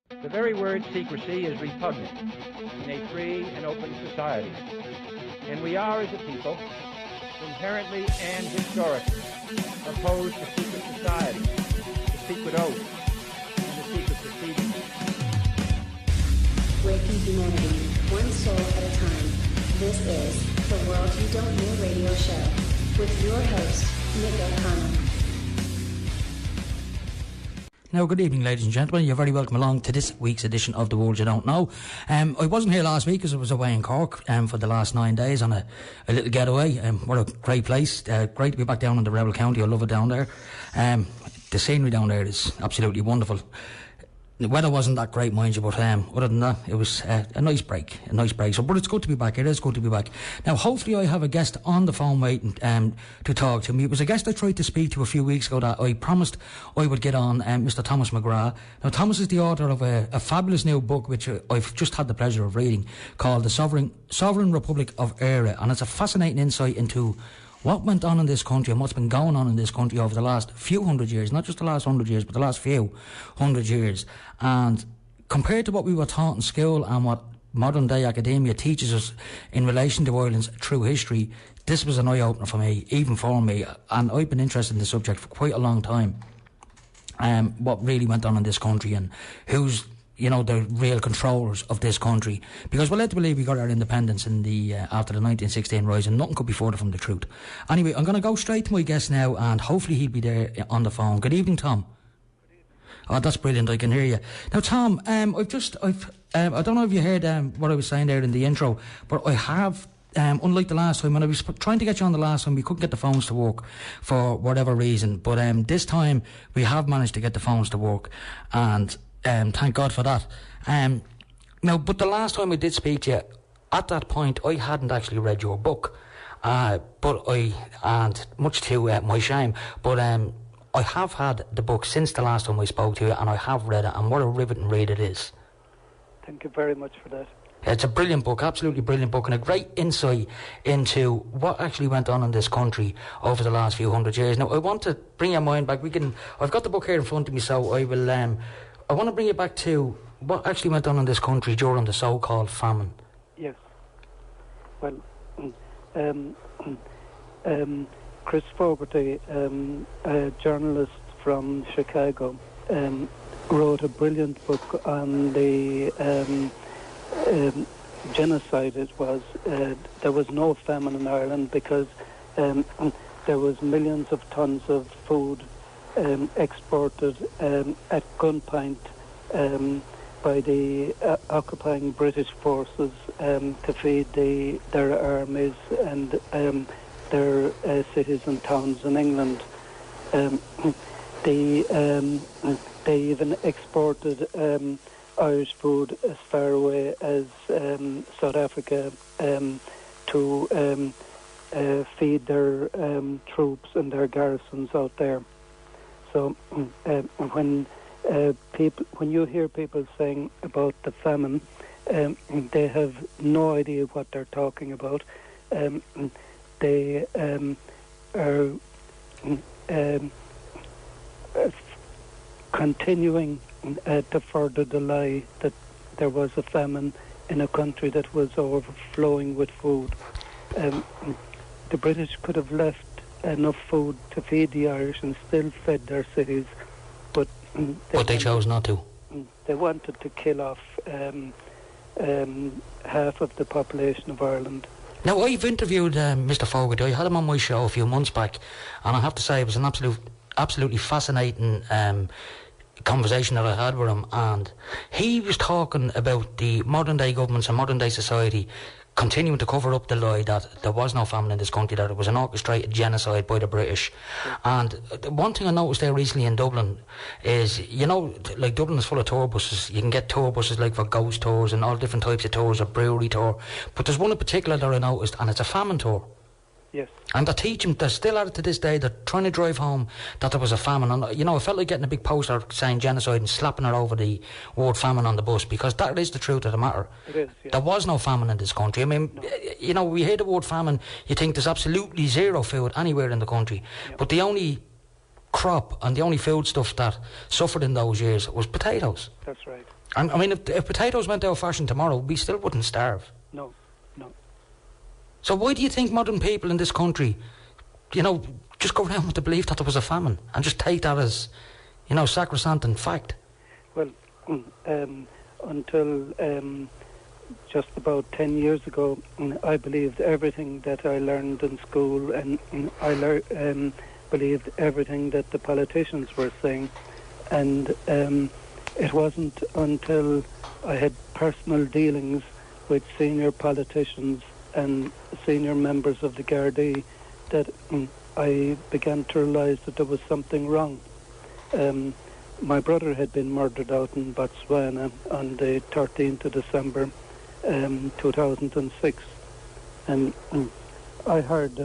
The very word secrecy is repugnant in a free and open society. And we are, as a people, inherently and historically opposed to secret society, to secret oaths, and to secret proceedings. Breaking humanity, one soul at a time. This is the World You Don't Know radio show with your host, McGrath. Now, good evening, ladies and gentlemen. You're very welcome along to this week's edition of The World You Don't Know. I wasn't here last week because I was away in Cork for the last 9 days on a little getaway. What a great place. Great to be back down in the Rebel County. I love it down there. The scenery down there is absolutely wonderful. The weather wasn't that great, mind you, but other than that, it was a nice break. So, but it's good to be back. It is good to be back. Now, hopefully I have a guest on the phone waiting to talk to me. It was a guest I tried to speak to a few weeks ago that I promised I would get on, Mr. Thomas McGrath. Now, Thomas is the author of a fabulous new book, which I've just had the pleasure of reading, called The Sovereign Republic of Eire, and it's a fascinating insight into what went on in this country and what's been going on in this country over the last few hundred years, not just the last 100 years, but the last few hundred years. And compared to what we were taught in school and what modern day academia teaches us in relation to Ireland's true history, this was an eye-opener for me, even for me. And I've been interested in the subject for quite a long time. What really went on in this country and who's the real controllers of this country, because we're led to believe we got our independence in the after the 1916 rising. Nothing could be further from the truth. Anyway, I'm going to go straight to my guest now, and hopefully he'll be there on the phone. Good evening, Tom. Oh, that's brilliant. I can hear you now, Tom. I don't know if you heard what I was saying there in the intro, but I have. Unlike the last time, when I was trying to get you on the last time, we couldn't get the phones to work for whatever reason. But this time we have managed to get the phones to work, and thank God for that. Now, but the last time I did speak to you, at that point, I hadn't actually read your book. And much to my shame, but I have had the book since the last time I spoke to you, and I have read it, and what a riveting read it is. Thank you very much for that. It's a brilliant book, absolutely brilliant book, and a great insight into what actually went on in this country over the last few hundred years. Now, I want to bring your mind back. I've got the book here in front of me, so I want to bring you back to what actually went on in this country during the so-called famine. Yes. Well, Chris Fogarty, a journalist from Chicago, wrote a brilliant book on the genocide. It was there was no famine in Ireland because there was millions of tons of food exported at gunpoint by the occupying British forces to feed their armies and their cities and towns in England. They even exported Irish food as far away as South Africa to feed their troops and their garrisons out there. So when you hear people saying about the famine, they have no idea what they're talking about. They are continuing to further the lie that there was a famine in a country that was overflowing with food. The British could have left enough food to feed the Irish and still fed their cities, but they chose not to. They wanted to kill off half of the population of Ireland. Now, I've interviewed Mr. Fogarty. I had him on my show a few months back, and I have to say it was an absolutely fascinating conversation that I had with him, and he was talking about the modern day governments and modern day society continuing to cover up the lie that there was no famine in this country, that it was an orchestrated genocide by the British. And one thing I noticed there recently in Dublin is, like Dublin is full of tour buses. You can get tour buses like for ghost tours and all different types of tours, a brewery tour. But there's one in particular that I noticed, and it's a famine tour. Yes. And they're still at it to this day. They're trying to drive home that there was a famine. And, I felt like getting a big poster saying genocide and slapping it over the word famine on the bus, because that is the truth of the matter. It is, yes. There was no famine in this country. I mean, no. We hear the word famine, you think there's absolutely zero food anywhere in the country. Yep. But the only crop and the only foodstuff that suffered in those years was potatoes. That's right. And I mean, if potatoes went out of fashion tomorrow, we still wouldn't starve. No. So why do you think modern people in this country, just go around with the belief that there was a famine and just take that as, sacrosanct and fact? Well, until just about 10 years ago, I believed everything that I learned in school, and I believed everything that the politicians were saying. And it wasn't until I had personal dealings with senior politicians and senior members of the Gardaí that I began to realise that there was something wrong. My brother had been murdered out in Botswana on the 13th of December 2006, and I hired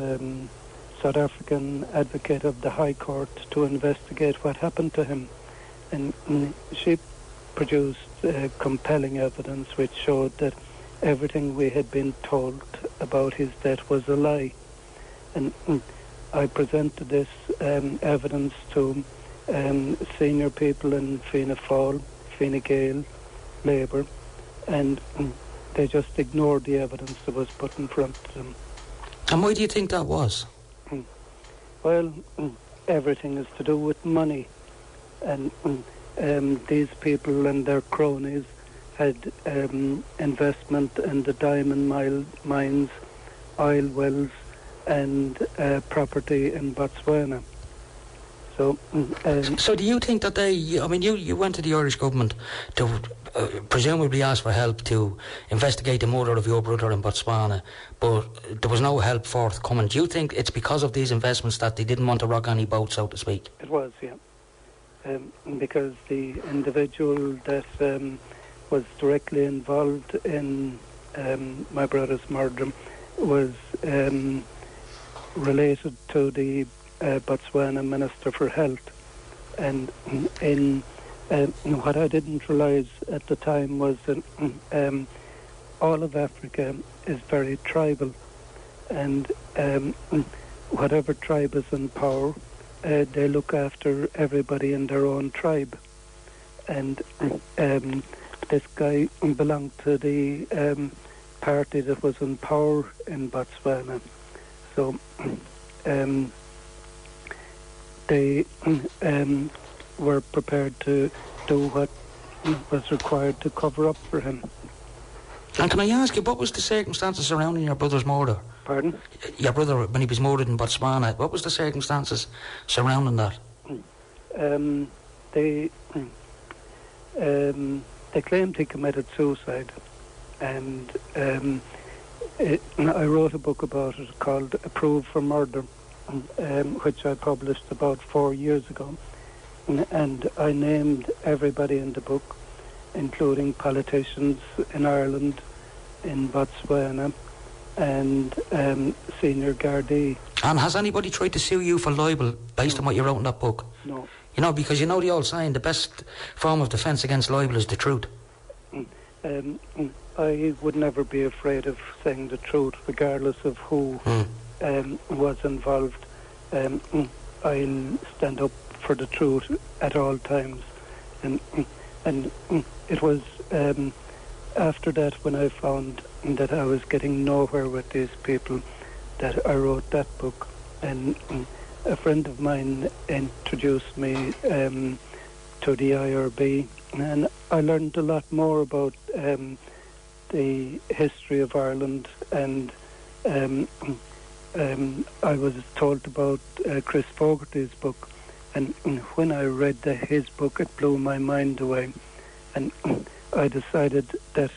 South African advocate of the High Court to investigate what happened to him, and she produced compelling evidence which showed that everything we had been told about his death was a lie. And I presented this evidence to senior people in Fianna Fáil, Fine Gael, Labour, and they just ignored the evidence that was put in front of them. And why do you think that was? Well, everything is to do with money, and these people and their cronies had investment in the diamond mines, oil wells, and property in Botswana. So do you think that you went to the Irish government to presumably ask for help to investigate the murder of your brother in Botswana, but there was no help forthcoming. Do you think it's because of these investments that they didn't want to rock any boat, so to speak? It was, yeah. Because the individual that was directly involved in my brother's murder was related to the Botswana Minister for Health, and what I didn't realise at the time was that all of Africa is very tribal, and whatever tribe is in power, they look after everybody in their own tribe. And this guy belonged to the party that was in power in Botswana. So they were prepared to do what was required to cover up for him. And can I ask you, what was the circumstances surrounding your brother's murder? Pardon? Your brother, when he was murdered in Botswana, what was the circumstances surrounding that? They claimed he committed suicide, and I wrote a book about it called Approved for Murder, which I published about 4 years ago, and I named everybody in the book, including politicians in Ireland, in Botswana, and senior Gardaí. And has anybody tried to sue you for libel based on what you wrote in that book? No. Because the old saying, the best form of defence against libel is the truth. I would never be afraid of saying the truth, regardless of who was involved. I'll stand up for the truth at all times. And it was after that, when I found that I was getting nowhere with these people, that I wrote that book. And a friend of mine introduced me to the IRB, and I learned a lot more about the history of Ireland, and I was told about Chris Fogarty's book, and when I read his book, it blew my mind away, and I decided that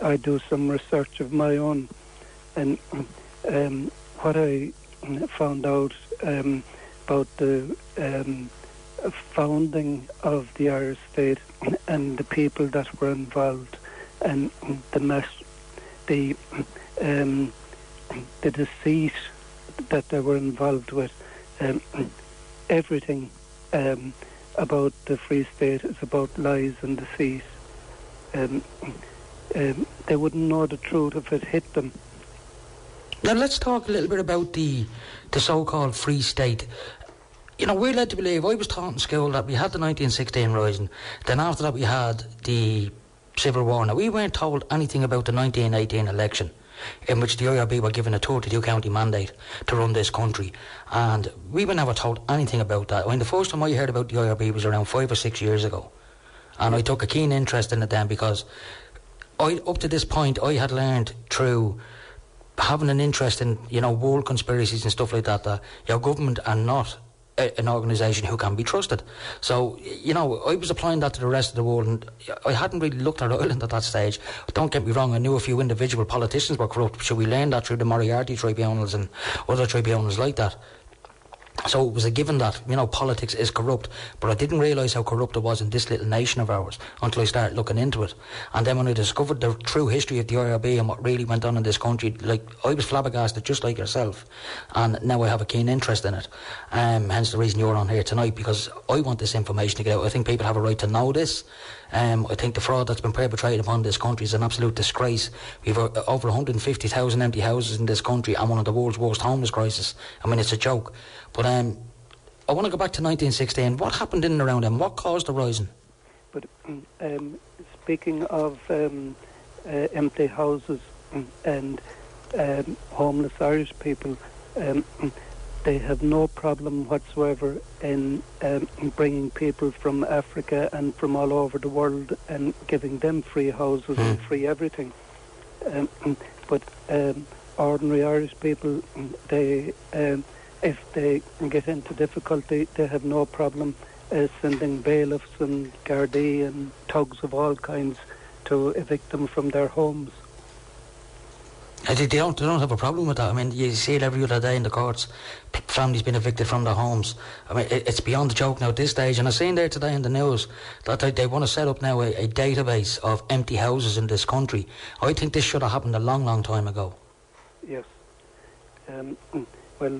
I'd do some research of my own. And what I found out about the founding of the Irish state and the people that were involved, and the deceit that they were involved with, everything about the Free State is about lies and deceit. They wouldn't know the truth if it hit them. Now let's talk a little bit about the so-called Free State. You know, we're led to believe, I was taught in school that we had the 1916 Rising, then after that we had the Civil War. Now, we weren't told anything about the 1918 election, in which the IRB were given a 32 county mandate to run this country, and we were never told anything about that. I mean, the first time I heard about the IRB was around 5 or 6 years ago, and I took a keen interest in it then, because up to this point I had learned through having an interest in, you know, world conspiracies and stuff like that, that your government are not an organisation who can be trusted. So, you know, I was applying that to the rest of the world, and I hadn't really looked at Ireland at that stage. Don't get me wrong, I knew a few individual politicians were corrupt. Should we learn that through the Moriarty tribunals and other tribunals like that? So it was a given that, you know, politics is corrupt, but I didn't realise how corrupt it was in this little nation of ours until I started looking into it. And then when I discovered the true history of the IRB and what really went on in this country, like, I was flabbergasted just like yourself, and now I have a keen interest in it. Hence the reason you're on here tonight, because I want this information to get out. I think people have a right to know this. I think the fraud that's been perpetrated upon this country is an absolute disgrace. We've over 150,000 empty houses in this country and one of the world's worst homeless crises. I mean, it's a joke. But I want to go back to 1916. What happened in and around then? What caused the rising? But speaking of empty houses and homeless Irish people, they have no problem whatsoever in bringing people from Africa and from all over the world and giving them free houses and free everything. But ordinary Irish people, they if they get into difficulty, they have no problem sending bailiffs and Gardaí and thugs of all kinds to evict them from their homes. They don't have a problem with that. I mean, you see it every other day in the courts. Families being evicted from their homes. I mean, it's beyond a joke now at this stage. And I've seen there today in the news that they want to set up now a database of empty houses in this country. I think this should have happened a long, long time ago. Yes. Well,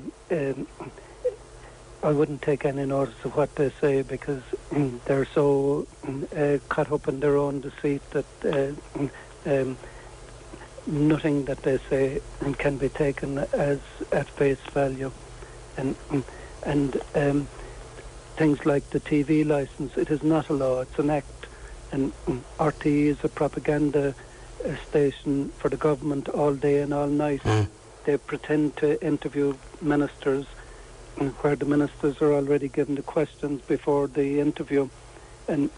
I wouldn't take any notice of what they say, because they're so caught up in their own deceit that nothing that they say can be taken as at face value. And things like the TV licence, it is not a law, it's an act. And RTE is a propaganda station for the government all day and all night. They pretend to interview ministers, where the ministers are already given the questions before the interview, and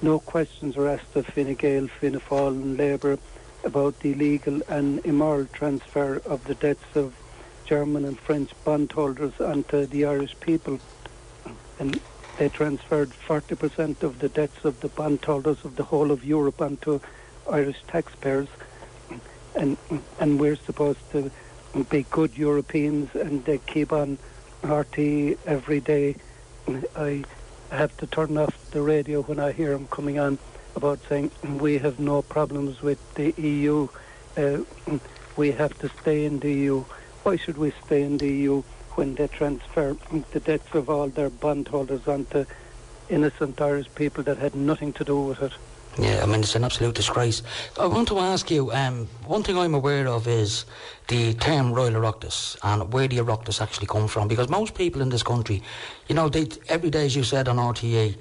no questions are asked of Fine Gael, Fianna Fáil and Labour about the illegal and immoral transfer of the debts of German and French bondholders onto the Irish people. And they transferred 40% of the debts of the bondholders of the whole of Europe onto Irish taxpayers. And we're supposed to be good Europeans, and they keep on RT every day. I have to turn off the radio when I hear them coming on about saying we have no problems with the EU. We have to stay in the EU. Why should we stay in the EU when they transfer the debts of all their bondholders onto innocent Irish people that had nothing to do with it? Yeah, I mean, it's an absolute disgrace. I want to ask you, one thing I'm aware of is the term Royal Oireachtas and where the Oireachtas actually come from, because most people in this country, you know, every day, as you said on RTE,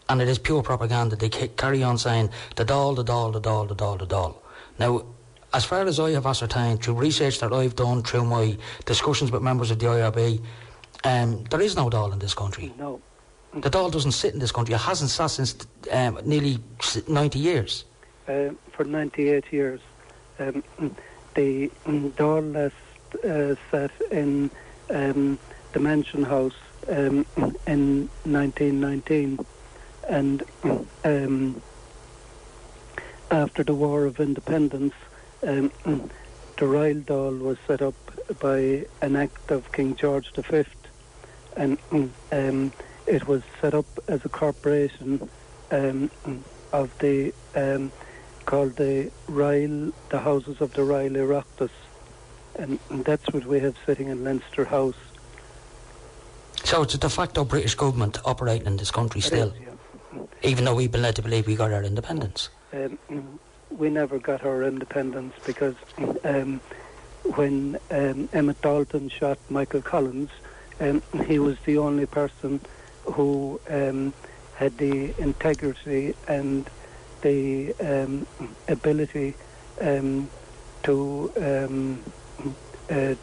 and it is pure propaganda, they carry on saying the Dáil, the Dáil, the Dáil, the Dáil, the Dáil. Now, as far as I have ascertained through research that I've done, through my discussions with members of the IRB, there is no Dáil in this country. No. The Dáil doesn't sit in this country. It hasn't sat since nearly 90 years. For 98 years. The Dáil last sat in the Mansion House in 1919, and after the War of Independence, the Royal Dáil was set up by an act of King George V, and it was set up as a corporation of the called the Houses of the Royal Oireachtas, and that's what we have sitting in Leinster House. So it's a de facto British government operating in this country still, is, yeah. Even though we've been led to believe we got our independence. We never got our independence because when Emmett Dalton shot Michael Collins, he was the only person who had the integrity and the ability to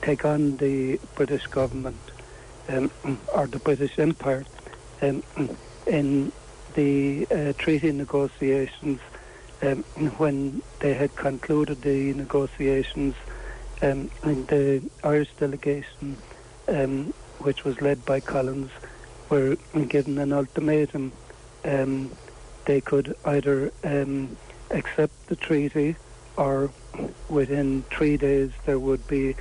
take on the British government or the British Empire in the treaty negotiations. When they had concluded the negotiations, the Irish delegation, which was led by Collins, were given an ultimatum. They could either accept the treaty, or within 3 days there would be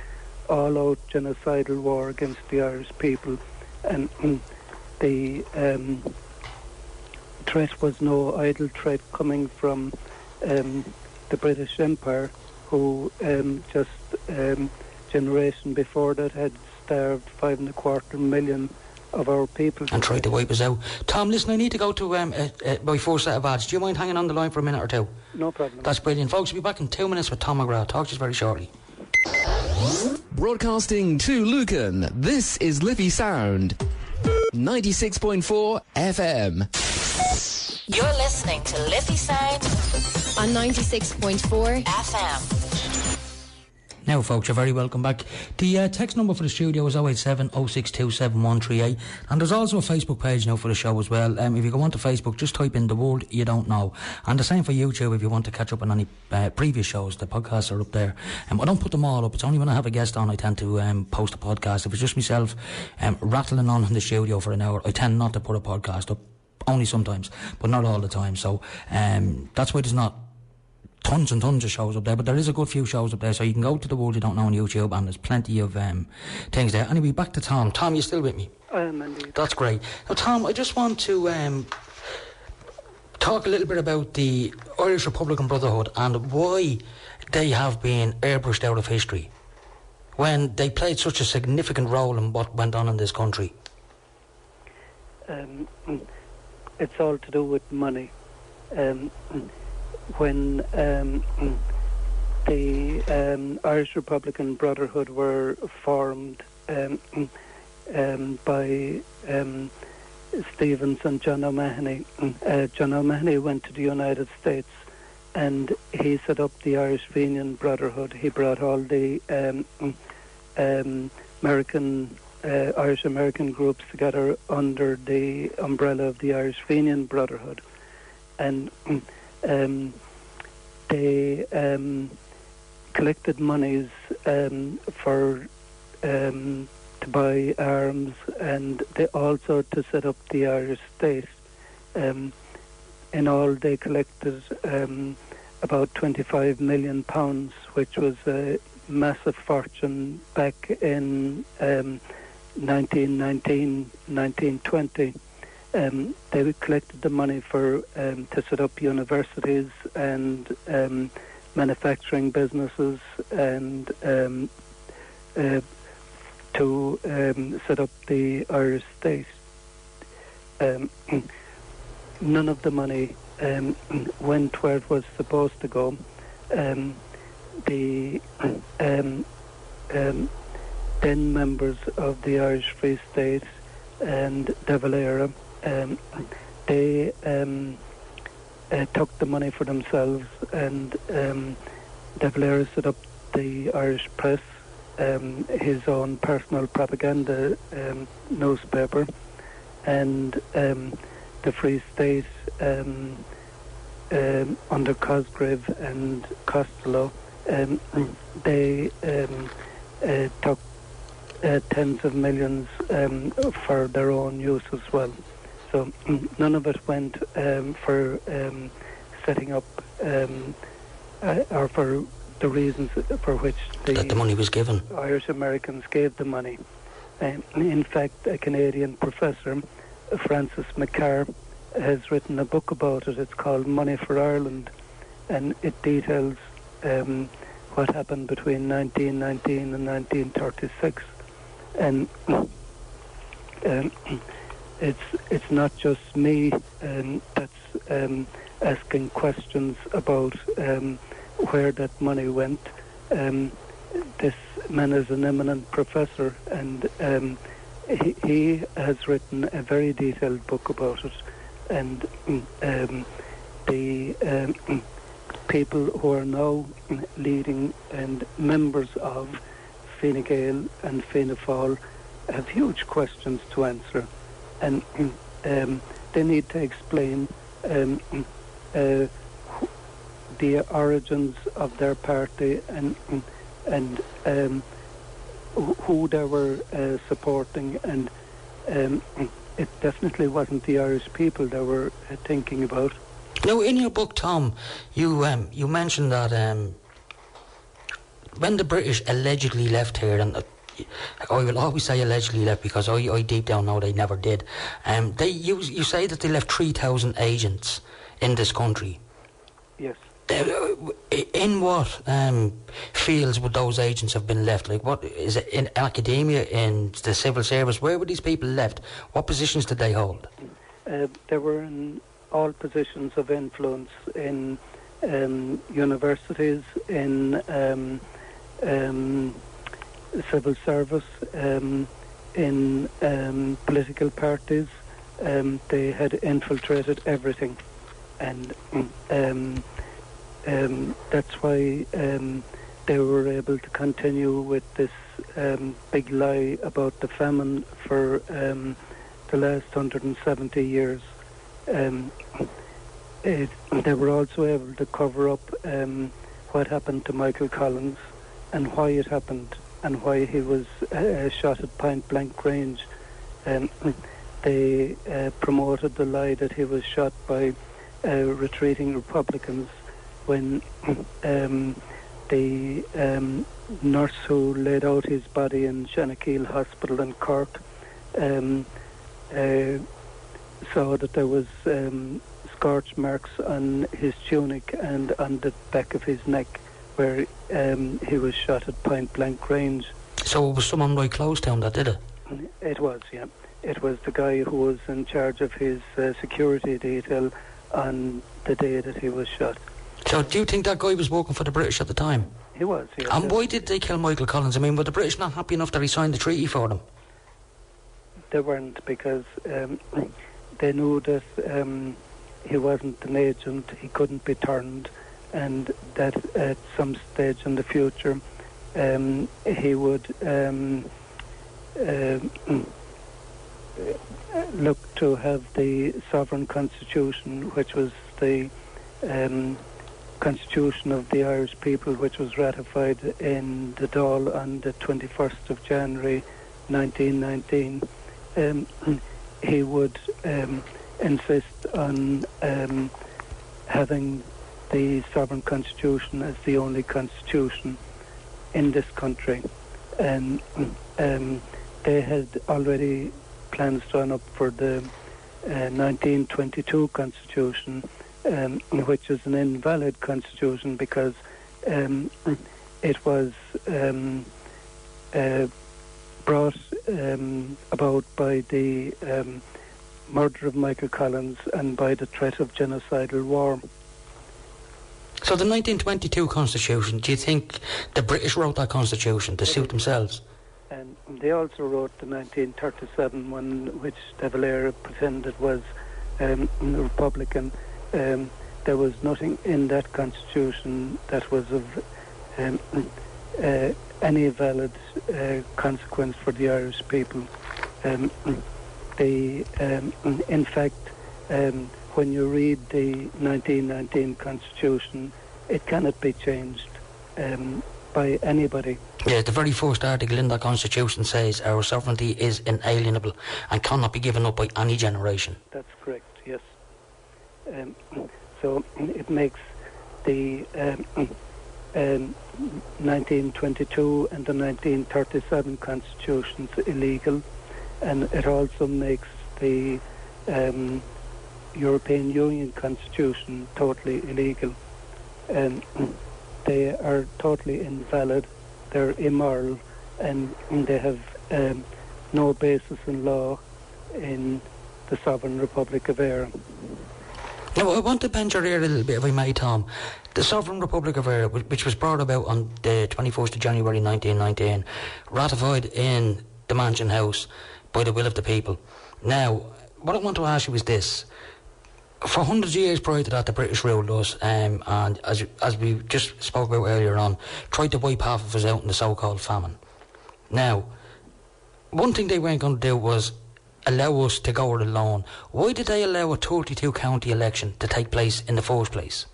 all-out genocidal war against the Irish people. And the threat was no idle threat coming from the British Empire, who just generation before that had starved 5.25 million of our people. And tried to wipe us out. Tom, listen, I need to go to my first set of ads. Do you mind hanging on the line for a minute or two? No problem. That's brilliant. Folks, we'll be back in 2 minutes with Tom McGrath. Talk to you very shortly. Broadcasting to Lucan, this is Liffey Sound, 96.4 FM. You're listening to Liffey Sound on 96.4 FM. Now, folks, you're very welcome back. The text number for the studio is 087 062 7138, and there's also a Facebook page now for the show as well. If you go onto Facebook, just type in The World You Don't Know, and the same for YouTube if you want to catch up on any previous shows. The podcasts are up there. I don't put them all up. It's only when I have a guest on I tend to post a podcast. If it's just myself rattling on in the studio for an hour, I tend not to put a podcast up. Only sometimes, but not all the time. So that's why there's not tons and tons of shows up there, but there is a good few shows up there, so you can go to The World You Don't Know on YouTube, and there's plenty of things there. Anyway, back to Tom. Tom, you still with me? I am indeed. That's great. Now, Tom, I just want to talk a little bit about the Irish Republican Brotherhood and why they have been airbrushed out of history when they played such a significant role in what went on in this country. It's all to do with money. When the Irish Republican Brotherhood were formed by Stevens and John O'Mahony, John O'Mahony went to the United States and he set up the Irish Fenian Brotherhood. He brought all the Irish-American groups together under the umbrella of the Irish Fenian Brotherhood. And they collected monies for to buy arms, and they also to set up the Irish state. In all, they collected about £25 million, which was a massive fortune back in 1919, 1920. They collected the money for to set up universities and manufacturing businesses, and to set up the Irish state. None of the money went where it was supposed to go. The then members of the Irish Free State and De Valera, they took the money for themselves, and De Valera set up the Irish Press, his own personal propaganda newspaper, and the Free State under Cosgrave and Costello, they took tens of millions for their own use as well. So none of it went for setting up or for the reasons for which that the money was given. Irish Americans gave the money. In fact, a Canadian professor, Francis McCarr, has written a book about it. It's called Money for Ireland, and it details what happened between 1919 and 1936. And it's not just me that's asking questions about where that money went. This man is an eminent professor, and he has written a very detailed book about it, and the people who are now leading and members of Fine Gael and Fianna Fáil have huge questions to answer, and they need to explain the origins of their party and who they were supporting, and it definitely wasn't the Irish people they were thinking about. Now, in your book, Tom, you mentioned that when the British allegedly left here, and I will always say allegedly left because I deep down know they never did. You say that they left 3,000 agents in this country. Yes. In what fields would those agents have been left? Like, what is it, in academia, in the civil service? Where were these people left? What positions did they hold? They were in all positions of influence in universities, in civil service, in political parties. They had infiltrated everything, and that's why they were able to continue with this big lie about the famine for the last 170 years. They were also able to cover up what happened to Michael Collins and why it happened and why he was shot at point blank range. They promoted the lie that he was shot by retreating Republicans when the nurse who laid out his body in Shanakeel Hospital in Cork saw that there was scorch marks on his tunic and on the back of his neck where he was shot at point blank range. So it was someone right close to him that did it? It was, yeah. It was the guy who was in charge of his security detail on the day that he was shot. So do you think that guy was working for the British at the time? He was, yes. And why did they kill Michael Collins? I mean, were the British not happy enough that he signed the treaty for them? They weren't, because they knew that he wasn't an agent, he couldn't be turned, and that at some stage in the future he would look to have the sovereign constitution, which was the constitution of the Irish people, which was ratified in the Dáil on the 21st of January 1919. He would insist on having the sovereign constitution as the only constitution in this country. And they had already plans drawn up for the 1922 constitution, which is an invalid constitution because it was brought about by the murder of Michael Collins and by the threat of genocidal war. So the 1922 constitution, do you think the British wrote that constitution to suit themselves? And they also wrote the 1937 one, which De Valera pretended was Republican. There was nothing in that constitution that was of any valid consequence for the Irish people. In fact, when you read the 1919 constitution, it cannot be changed by anybody. Yeah, the very first article in that constitution says our sovereignty is inalienable and cannot be given up by any generation. That's correct, yes. So it makes the 1922 and the 1937 constitutions illegal, and it also makes the European Union constitution totally illegal. They are totally invalid, they're immoral, and they have no basis in law in the Sovereign Republic of Ireland. Now, I want to bend your ear a little bit, if I may, Tom. The Sovereign Republic of Ireland, which was brought about on the 21st of January 1919, ratified in the Mansion House, by the will of the people. Now, what I want to ask you is this. For hundreds of years prior to that, the British ruled us, and as we just spoke about earlier on, tried to wipe half of us out in the so-called famine. Now, one thing they weren't going to do was allow us to go it alone. Why did they allow a 32-county election to take place in the first place?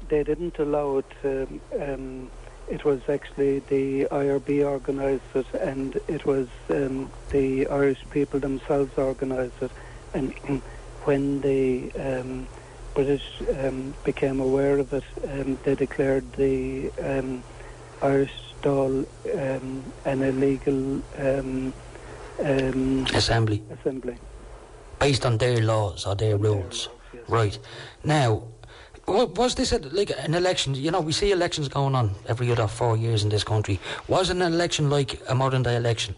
They didn't allow it. It was actually the IRB organised it, and it was the Irish people themselves organised it. And when the British became aware of it, they declared the Irish Dáil an illegal assembly. Based on their laws or their rules. Yes. Right. Now, was this an election? You know, we see elections going on every other 4 years in this country. Was an election like a modern day election,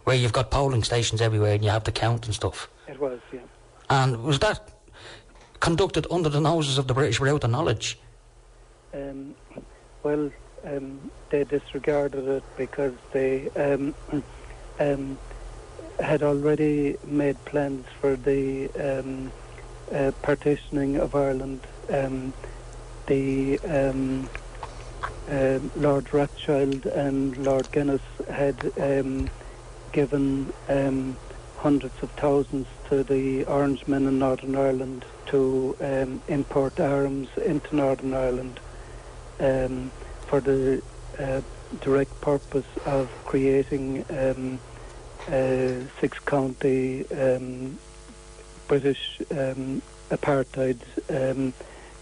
where you've got polling stations everywhere and you have to count and stuff? It was, yeah. And was that conducted under the noses of the British without their knowledge? They disregarded it because they had already made plans for the partitioning of Ireland. Lord Rothschild and Lord Guinness had given hundreds of thousands to the Orangemen in Northern Ireland to import arms into Northern Ireland for the direct purpose of creating a 6-county British apartheid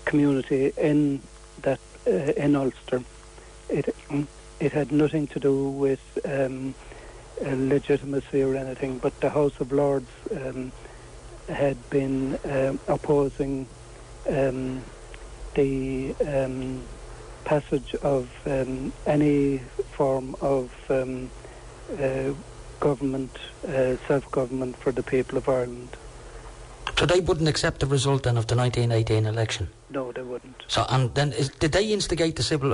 community in that in Ulster. It had nothing to do with legitimacy or anything, but the House of Lords had been opposing the passage of any form of government, self-government for the people of Ireland. So they wouldn't accept the result then of the 1918 election? No, they wouldn't. So, and then did they instigate the civil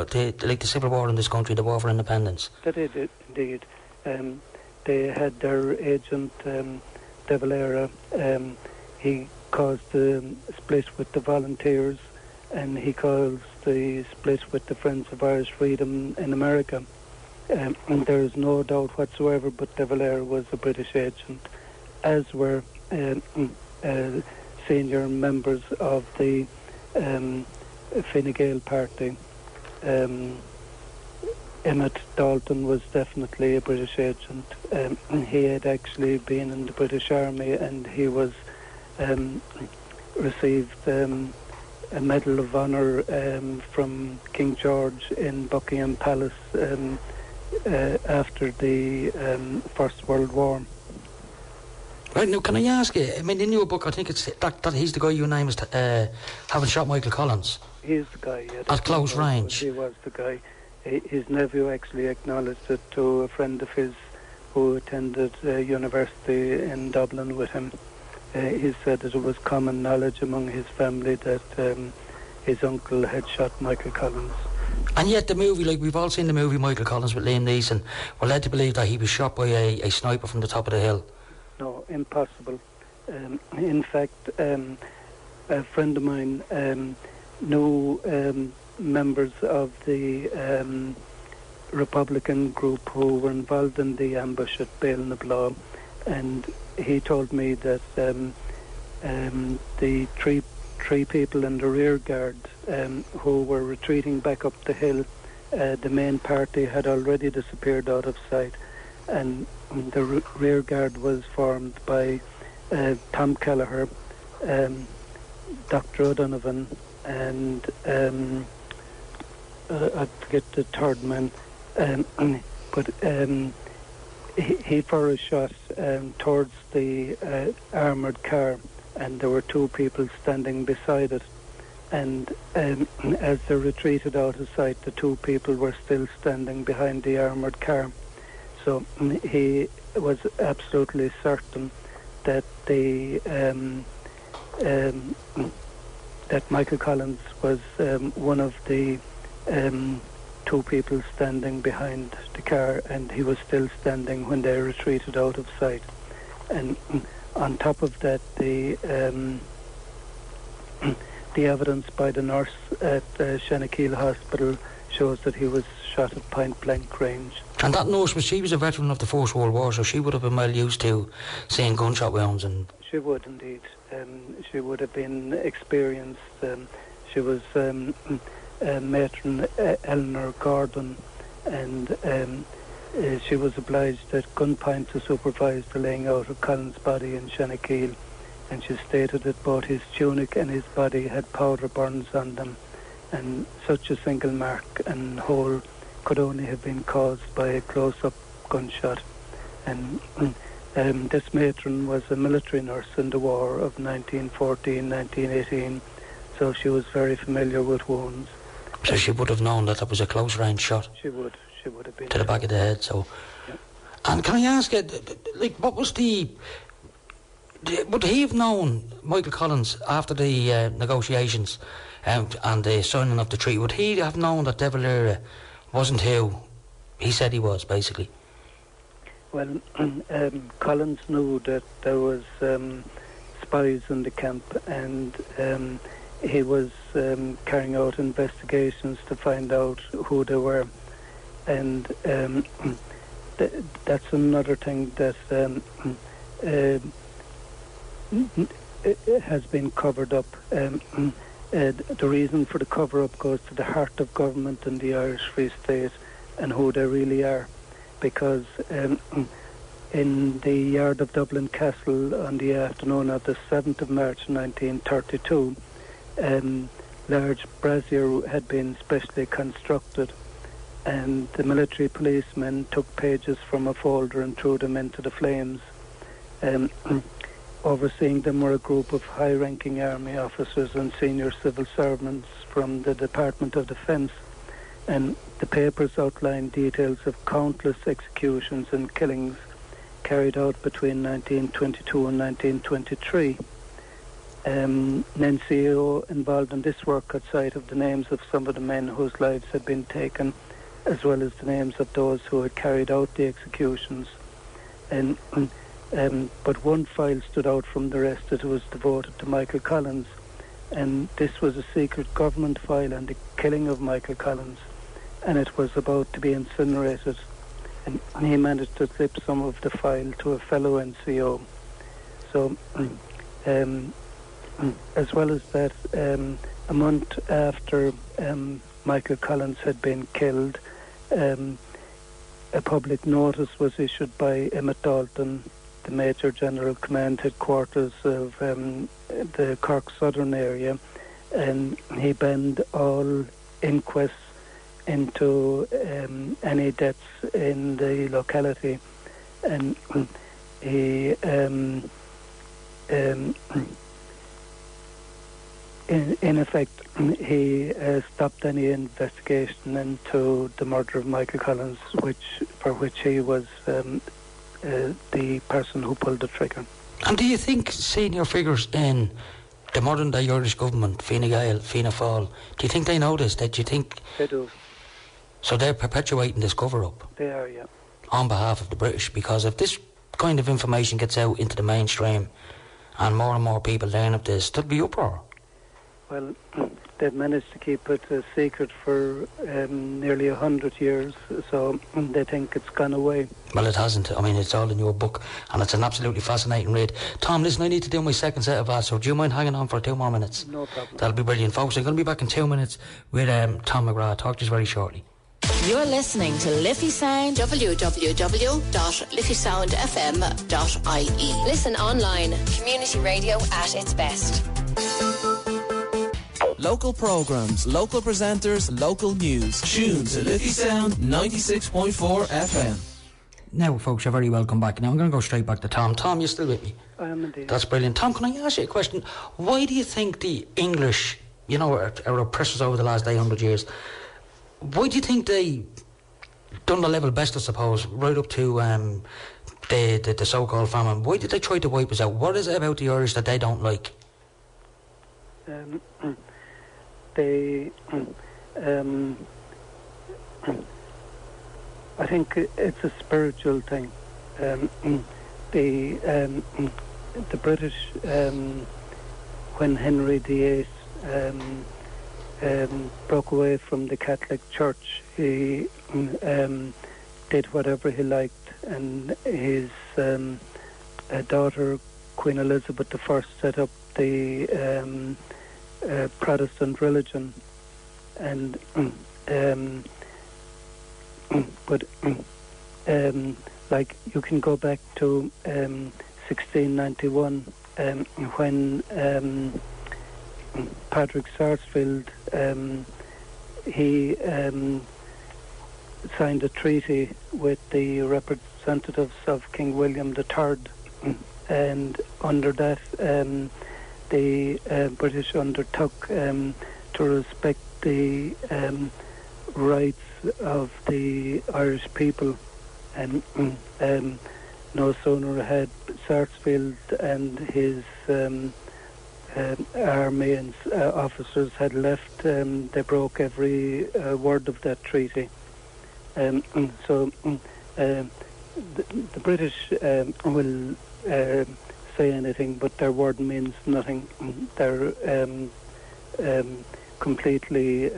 war in this country, the war for independence? They did, indeed. They had their agent, De Valera. He caused the split with the Volunteers, and he caused the split with the Friends of Irish Freedom in America. And there is no doubt whatsoever but De Valera was a British agent, as were senior members of the Fine Gael party. Emmett Dalton was definitely a British agent. He had actually been in the British Army, and he was received a Medal of Honour from King George in Buckingham Palace after the First World War. Right, now can I ask you, I mean in your book I think it's that he's the guy you name as having shot Michael Collins. He's the guy, yeah. At close range. He was the guy. His nephew actually acknowledged it to a friend of his who attended university in Dublin with him. He said that it was common knowledge among his family that his uncle had shot Michael Collins. And yet the movie, like we've all seen the movie Michael Collins with Liam Neeson, we're led to believe that he was shot by a sniper from the top of the hill. No, impossible. In fact, a friend of mine knew members of the Republican group who were involved in the ambush at Bale-na-Blaw, and he told me that the three people in the rear guard who were retreating back up the hill, the main party had already disappeared out of sight, and the rear guard was formed by Tom Kelleher, Dr. O'Donovan, and I forget the third man, but he fired a shot towards the armoured car, and there were two people standing beside it, and as they retreated out of sight, the two people were still standing behind the armoured car. So he was absolutely certain that that Michael Collins was one of the two people standing behind the car, and he was still standing when they retreated out of sight. And on top of that, the evidence by the nurse at Shanakeel Hospital shows that he was shot at point-blank range. And that nurse, she was a veteran of the First World War, so she would have been well used to seeing gunshot wounds. And she would indeed. She would have been experienced. She was matron Eleanor Gordon, and she was obliged at gunpoint to supervise the laying out of Colin's body in Shanakeel, and she stated that both his tunic and his body had powder burns on them, and such a single mark and hole could only have been caused by a close-up gunshot. And this matron was a military nurse in the war of 1914-1918, so she was very familiar with wounds. So she would have known that was a close-range shot. She would have been to the back of the head. So, yeah. And can I ask you, like, what was would he have known, Michael Collins, after the negotiations and the signing of the treaty? Would he have known that De Valera wasn't who he said he was, basically? Well, Collins knew that there was spies in the camp, and he was carrying out investigations to find out who they were. And that's another thing that has been covered up. The reason for the cover-up goes to the heart of government in the Irish Free State and who they really are. Because in the yard of Dublin Castle on the afternoon of the 7th of March 1932, large brazier had been specially constructed, and the military policemen took pages from a folder and threw them into the flames. Overseeing them were a group of high-ranking army officers and senior civil servants from the Department of Defence, and the papers outlined details of countless executions and killings carried out between 1922 and 1923. An NCO involved in this work had sight of the names of some of the men whose lives had been taken, as well as the names of those who had carried out the executions. But one file stood out from the rest that was devoted to Michael Collins, and this was a secret government file on the killing of Michael Collins, and it was about to be incinerated, and he managed to slip some of the file to a fellow NCO. So, as well as that, a month after Michael Collins had been killed, a public notice was issued by Emmett Dalton, the Major General Command Headquarters of the Cork Southern area, and he banned all inquests into any deaths in the locality, and he in effect he stopped any investigation into the murder of Michael Collins, for which he was the person who pulled the trigger. And do you think senior figures in the modern day Irish government, Fine Gael, Fianna Fáil, do you think they know this? Do you think they do? So they're perpetuating this cover-up? They are, yeah. On behalf of the British, because if this kind of information gets out into the mainstream and more people learn of this, there'll be uproar. Well, they've managed to keep it a secret for nearly 100 years, so they think it's gone away. Well, it hasn't. I mean, it's all in your book, and it's an absolutely fascinating read. Tom, listen, I need to do my second set of ads, so do you mind hanging on for 2 more minutes? No problem. That'll be brilliant, folks. I'm going to be back in 2 minutes with Tom McGrath. Talk to you very shortly. You're listening to Liffey Sound, www.liffeysoundfm.ie. Listen online. Community radio at its best. Local programmes, local presenters, local news. Tune to Liffey Sound 96.4 FM. Now, folks, you're very welcome back. Now, I'm going to go straight back to Tom. Tom, you still with me? I am indeed. That's brilliant. Tom, can I ask you a question? Why do you think the English, our oppressors over the last 800 years, why do you think they done the level best, I suppose, right up to the so-called famine? Why did they try to wipe us out? What is it about the Irish that they don't like? I think it's a spiritual thing. The British, when Henry VIII broke away from the Catholic Church, he did whatever he liked, and his daughter, Queen Elizabeth I, set up the Protestant religion, and but like you can go back to 1691 when Patrick Sarsfield he signed a treaty with the representatives of King William III, and under that the British undertook to respect the rights of the Irish people, and no sooner had Sarsfield and his army and officers had left, they broke every word of that treaty. So the British will say anything, but their word means nothing. They're completely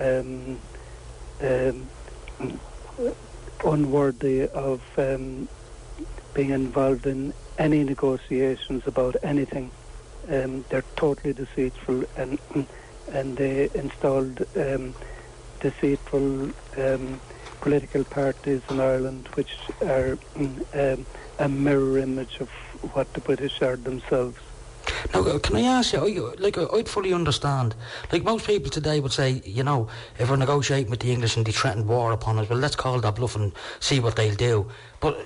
unworthy of being involved in any negotiations about anything. They're totally deceitful, and they installed deceitful political parties in Ireland, which are a mirror image of what the British are themselves. Now, can I ask you, I'd fully understand. Like, most people today would say, if we're negotiating with the English and they threatened war upon us, well, let's call that bluff and see what they'll do. But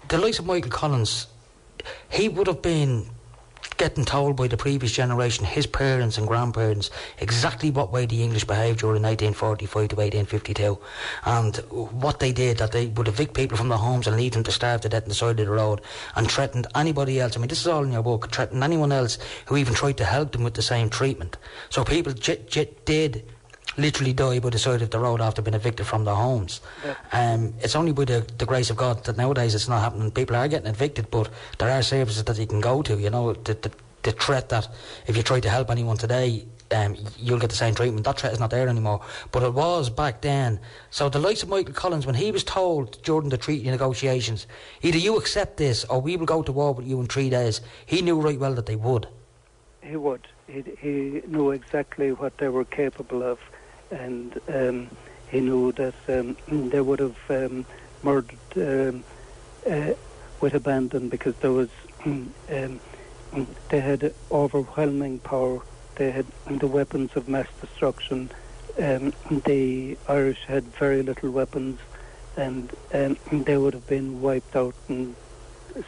the likes of Michael Collins, he would have been getting told by the previous generation, his parents and grandparents, exactly what way the English behaved during 1845 to 1852, and what they did, that they would evict people from their homes and leave them to starve to death on the side of the road, and threatened anybody else. I mean, this is all in your book. Threatened anyone else who even tried to help them with the same treatment. So people did literally die by the side of the road after being evicted from their homes. Yeah. It's only by the grace of God that nowadays it's not happening. People are getting evicted, but there are services that you can go to. The threat that if you try to help anyone today, you'll get the same treatment. That threat is not there anymore, but it was back then. So the likes of Michael Collins, when he was told during the treaty negotiations, either you accept this or we will go to war with you in 3 days, he knew right well that they would. He would. He knew exactly what they were capable of, and he knew that they would have murdered with abandon, because there was they had overwhelming power. They had the weapons of mass destruction. The Irish had very little weapons, and they would have been wiped out in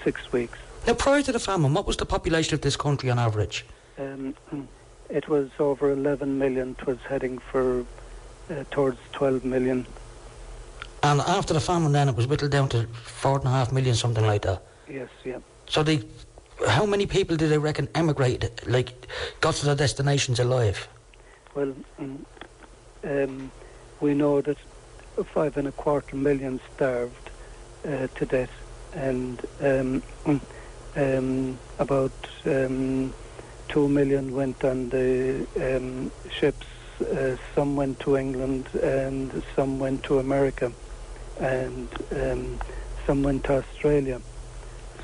6 weeks. Now, prior to the famine, what was the population of this country on average? It was over 11 million. It was heading for towards 12 million. And after the famine, then it was whittled down to 4.5 million, something like that. Yes, yeah. So how many people do they reckon emigrated, got to their destinations alive? Well, we know that 5.25 million starved to death, and about 2 million went on the ships. Some went to England, and some went to America, and some went to Australia.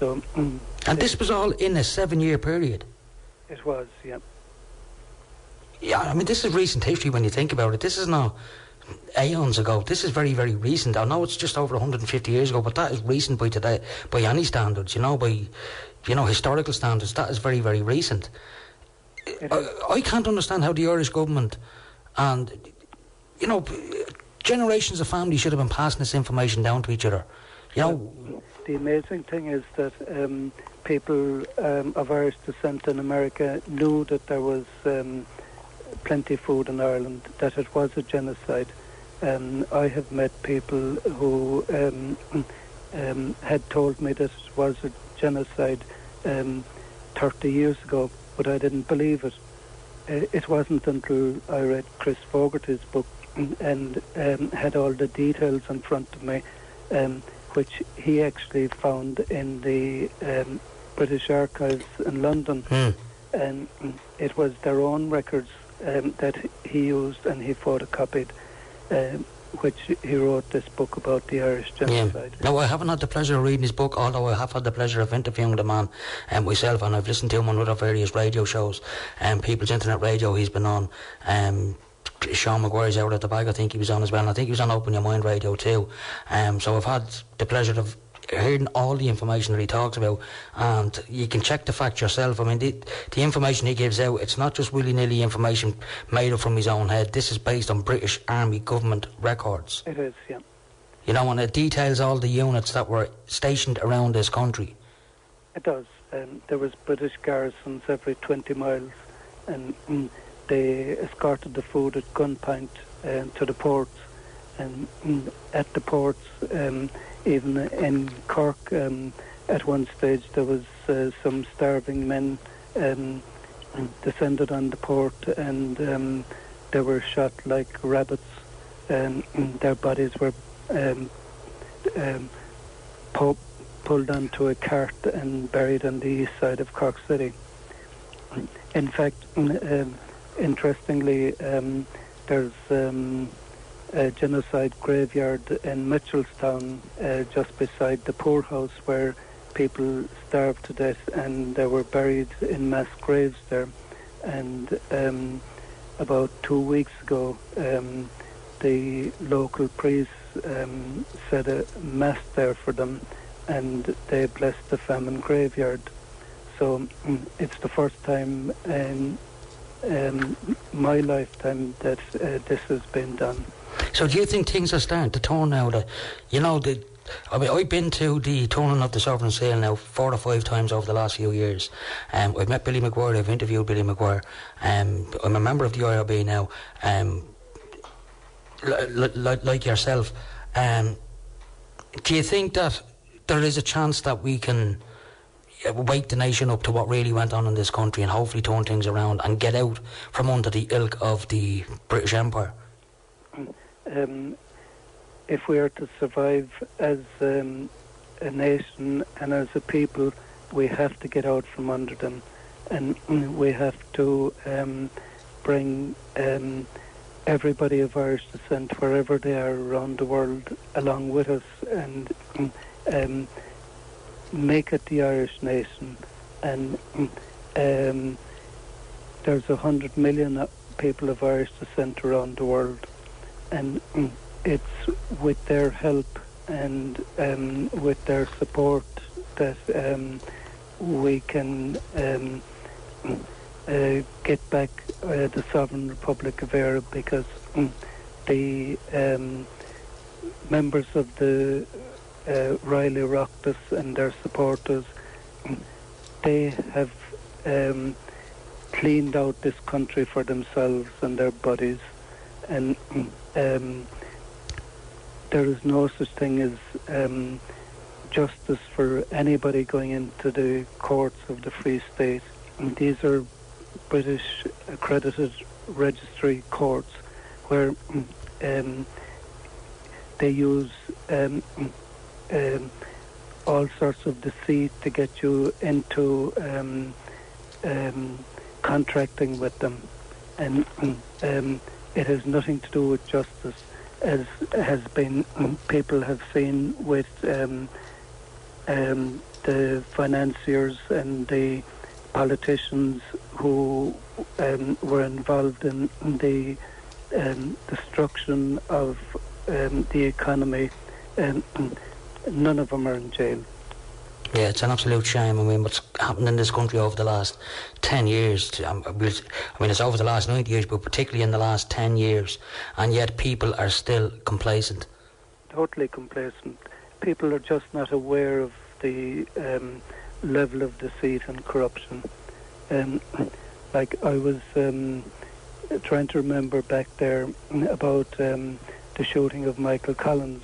So, and this was all in a 7-year period? It was, yeah. Yeah, I mean, this is recent history when you think about it. This is not aeons ago. This is very, very recent. I know it's just over 150 years ago, but that is recent by today, by any standards, by historical standards. That is very, very recent. I can't understand how the Irish government and, generations of families should have been passing this information down to each other. The amazing thing is that people of Irish descent in America knew that there was plenty of food in Ireland, that it was a genocide. I have met people who had told me that it was a genocide 30 years ago, but I didn't believe it. It wasn't until I read Chris Fogarty's book and had all the details in front of me, which he actually found in the British Archives in London. And it was their own records that he used and he photocopied, which he wrote this book about the Irish genocide. Yeah. Now, I haven't had the pleasure of reading his book, although I have had the pleasure of interviewing the man myself, and I've listened to him on other various radio shows, People's Internet Radio he's been on. Sean McGuire's Out of the Bag, I think he was on as well, and I think he was on Open Your Mind Radio too. So I've had the pleasure of hearing all the information that he talks about, and you can check the facts yourself. I mean, the information he gives out, it's not just willy-nilly information made up from his own head. This is based on British Army government records. It is, yeah. You know, and it details all the units that were stationed around this country. It does. There was British garrisons every 20 miles, and they escorted the food at gunpoint to the ports. And at the ports, even in Cork, at one stage there was some starving men descended on the port, and they were shot like rabbits, and their bodies were pulled onto a cart and buried on the east side of Cork City. In fact, interestingly, there's a genocide graveyard in Mitchellstown, just beside the poorhouse, where people starved to death and they were buried in mass graves there. And about 2 weeks ago, the local priests said a mass there for them, and they blessed the famine graveyard. So it's the first time in my lifetime that this has been done. So do you think things are starting to turn now? I've been to the turning of the Sovereign Seal now 4 or 5 times over the last few years. I've met Billy McGuire, I've interviewed Billy McGuire. I'm a member of the IRB now, like yourself. Do you think that there is a chance that we can wake the nation up to what really went on in this country and hopefully turn things around and get out from under the ilk of the British Empire? If we are to survive as a nation and as a people, we have to get out from under them, and we have to bring everybody of Irish descent, wherever they are around the world, along with us, and make it the Irish nation. And there's 100 million people of Irish descent around the world, and it's with their help and with their support that we can get back the Sovereign Republic of Ireland, because the members of the Riley Oireachtas and their supporters, they have cleaned out this country for themselves and their bodies, and there is no such thing as justice for anybody going into the courts of the Free State. And these are British accredited registry courts where they use all sorts of deceit to get you into contracting with them, and it has nothing to do with justice, as has been people have seen with the financiers and the politicians who were involved in the destruction of the economy. None of them are in jail. Yeah, it's an absolute shame. I mean, what's happened in this country over the last 10 years, I mean, it's over the last 90 years, but particularly in the last 10 years, and yet people are still complacent. Totally complacent. People are just not aware of the level of deceit and corruption. Like I was trying to remember back there about the shooting of Michael Collins.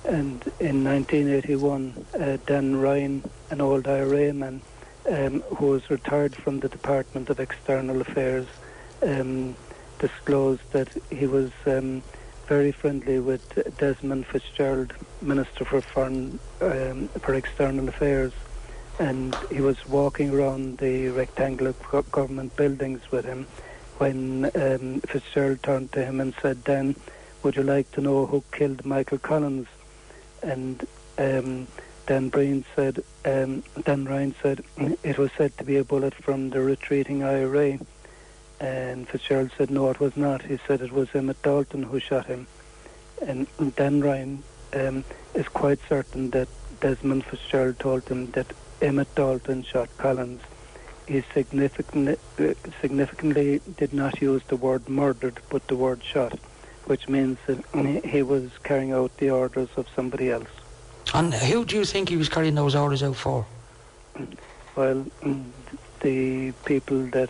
And in 1981, Dan Ryan, an old IRA man who was retired from the Department of External Affairs, disclosed that he was very friendly with Desmond Fitzgerald, Minister for for External Affairs, and he was walking around the rectangular government buildings with him when Fitzgerald turned to him and said, "Dan, would you like to know who killed Michael Collins?" And Dan Ryan said, "It was said to be a bullet from the retreating IRA." And Fitzgerald said, "No, it was not." He said it was Emmett Dalton who shot him. And Dan Ryan is quite certain that Desmond Fitzgerald told him that Emmett Dalton shot Collins. He significantly did not use the word murdered, but the word shot, which means that he was carrying out the orders of somebody else. And who do you think he was carrying those orders out for? Well, the people that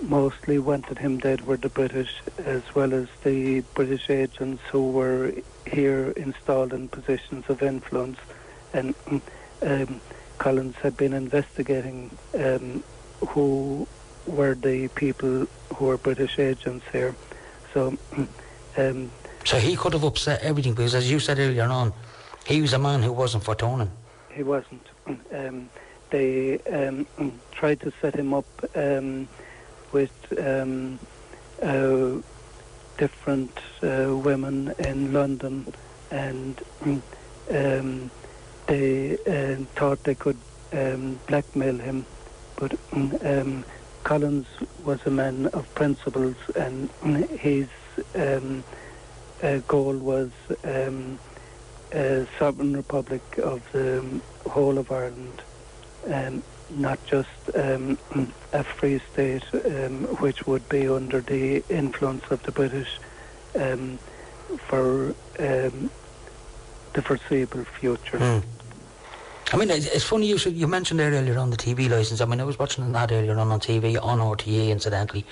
mostly wanted him dead were the British, as well as the British agents who were here installed in positions of influence. And Collins had been investigating who were the people who were British agents here. So he could have upset everything, because as you said earlier on, he was a man who wasn't for turning. He wasn't. They tried to set him up with different women in London, and they thought they could blackmail him. But Collins was a man of principles, and his goal was a sovereign republic of the whole of Ireland, not just a free state which would be under the influence of the British for the foreseeable future. I mean, it's funny you mentioned there earlier on the TV licence. I mean, I was watching an ad earlier on TV, on RTE incidentally,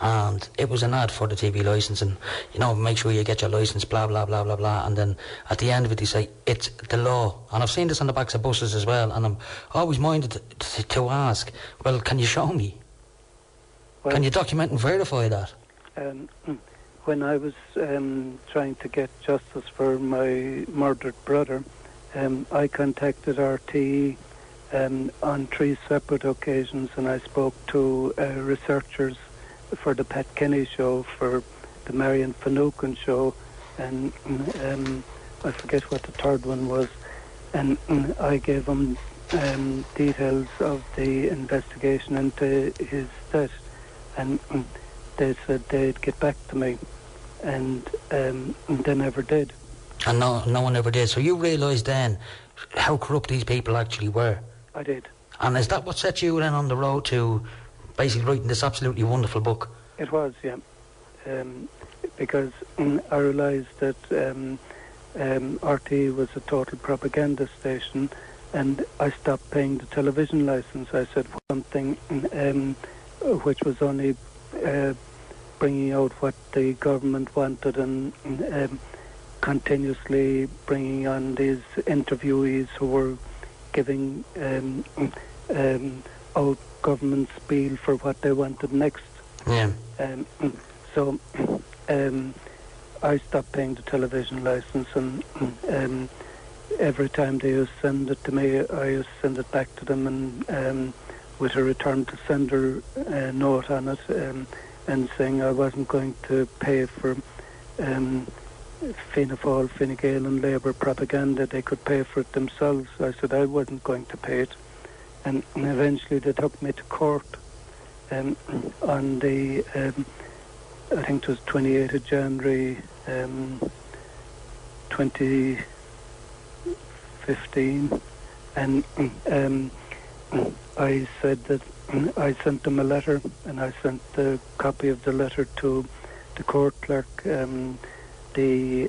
and it was an ad for the TV licence, and, you know, make sure you get your licence, blah, blah, blah, blah, blah, and then at the end of it they say, it's the law. And I've seen this on the backs of buses as well, and I'm always minded to ask, well, can you show me? Well, can you document and verify that? When I was trying to get justice for my murdered brother, I contacted RTE on 3 separate occasions, and I spoke to researchers for the Pat Kenny show, for the Marion Finucane show, and I forget what the third one was, and I gave them details of the investigation into his death, and they said they'd get back to me, and they never did. And no one ever did. So you realised then how corrupt these people actually were? I did. And is that what set you then on the road to basically writing this absolutely wonderful book? It was, yeah. Because I realised that RTE was a total propaganda station, and I stopped paying the television licence. I said something which was only bringing out what the government wanted, and continuously bringing on these interviewees who were giving out government spiel for what they wanted next. Yeah. So I stopped paying the television license, and every time they used to send it to me, I used to send it back to them, and with a return to sender note on it, and saying I wasn't going to pay for Fianna Fáil, Fine Gael and Labour propaganda. They could pay for it themselves. I said I wasn't going to pay it, and eventually they took me to court on the I think it was 28th of January 2015, and I said that I sent them a letter, and I sent the copy of the letter to the court clerk, the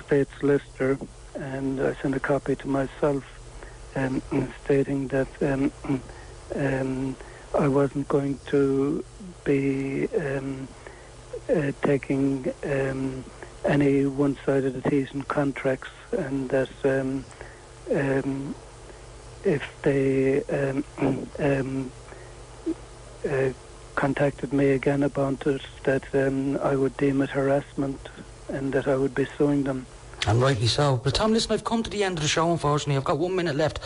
state solicitor, and I sent a copy to myself, stating that I wasn't going to be taking any one-sided adhesion contracts, and that if they contacted me again about it, that I would deem it harassment and that I would be suing them. And rightly so. But Tom, listen, I've come to the end of the show, unfortunately. I've got 1 minute left.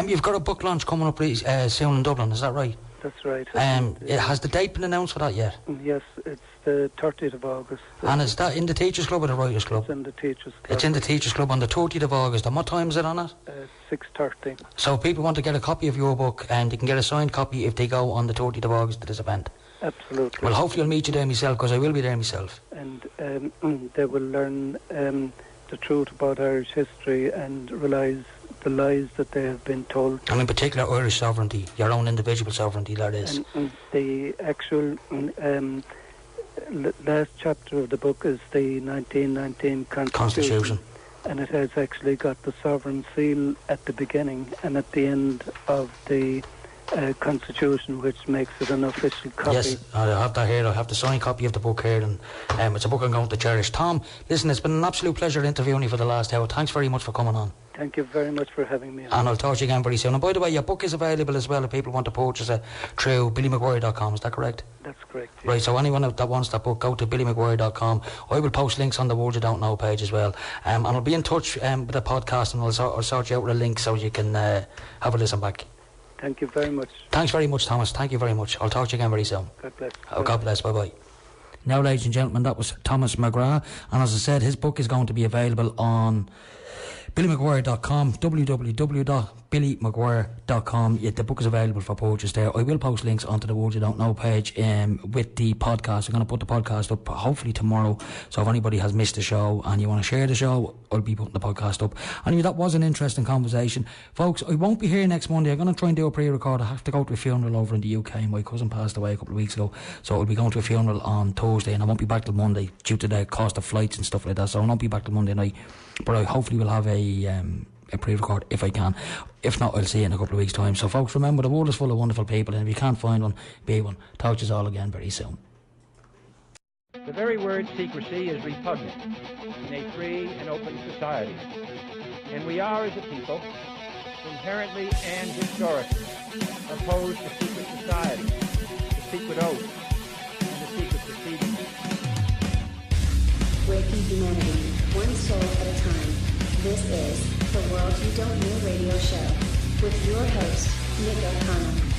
You've got a book launch coming up soon in Dublin, is that right? That's right. Has the date been announced for that yet? Yes, it's the 30th of August. And is that in the Teachers Club or the Writers Club? It's in the Teachers Club. It's in the Teachers Club on the 30th of August. And what time is it on it? 6:30. So if people want to get a copy of your book, and they can get a signed copy if they go on the 30th of August to this event. Absolutely. Well, hopefully I'll meet you there myself, because I will be there myself. And they will learn the truth about Irish history and realise the lies that they have been told. And in particular Irish sovereignty, your own individual sovereignty, that is. And the actual last chapter of the book is the 1919 Constitution. And it has actually got the sovereign seal at the beginning and at the end of the Constitution, which makes it an official copy. Yes, I have that here. I have the signed copy of the book here, and it's a book I'm going to cherish. Tom, listen, it's been an absolute pleasure interviewing you for the last hour. Thanks very much for coming on. Thank you very much for having me on. And I'll talk to you again very soon. And by the way, your book is available as well if people want to purchase it through BillyMcGuire.com, is that correct? That's correct. Yes. Right, so anyone that wants that book, go to BillyMcGuire.com. I will post links on the World You Don't Know page as well. And I'll be in touch with the podcast, and I'll sort you out with a link so you can have a listen back. Thank you very much. Thanks very much, Thomas. Thank you very much. I'll talk to you again very soon. God bless. God bless. Bye-bye. Now, ladies and gentlemen, that was Thomas McGrath. And as I said, his book is going to be available on BillyMcGuire.com, www.BillyMcGuire.com. The book is available for purchase there. I will post links onto the World You Don't Know page with the podcast. I'm going to put the podcast up hopefully tomorrow. So if anybody has missed the show and you want to share the show, I'll be putting the podcast up. Anyway, that was an interesting conversation. Folks, I won't be here next Monday. I'm going to try and do a pre-record. I have to go to a funeral over in the UK. My cousin passed away a couple of weeks ago. So I'll be going to a funeral on Thursday, and I won't be back till Monday due to the cost of flights and stuff like that. So I won't be back till Monday night. But I hopefully will have a pre-record if I can. If not, I'll see you in a couple of weeks' time. So folks, remember, the world is full of wonderful people, and if you can't find one, be one. Talk to you all again very soon. The very word secrecy is repugnant in a free and open society. And we are, as a people, inherently and historically opposed to secret society, to secret oaths, and to secret proceedings. Breaking humanity, one soul at a time. This is the World You Don't Know radio show with your host, Nick O'Connell.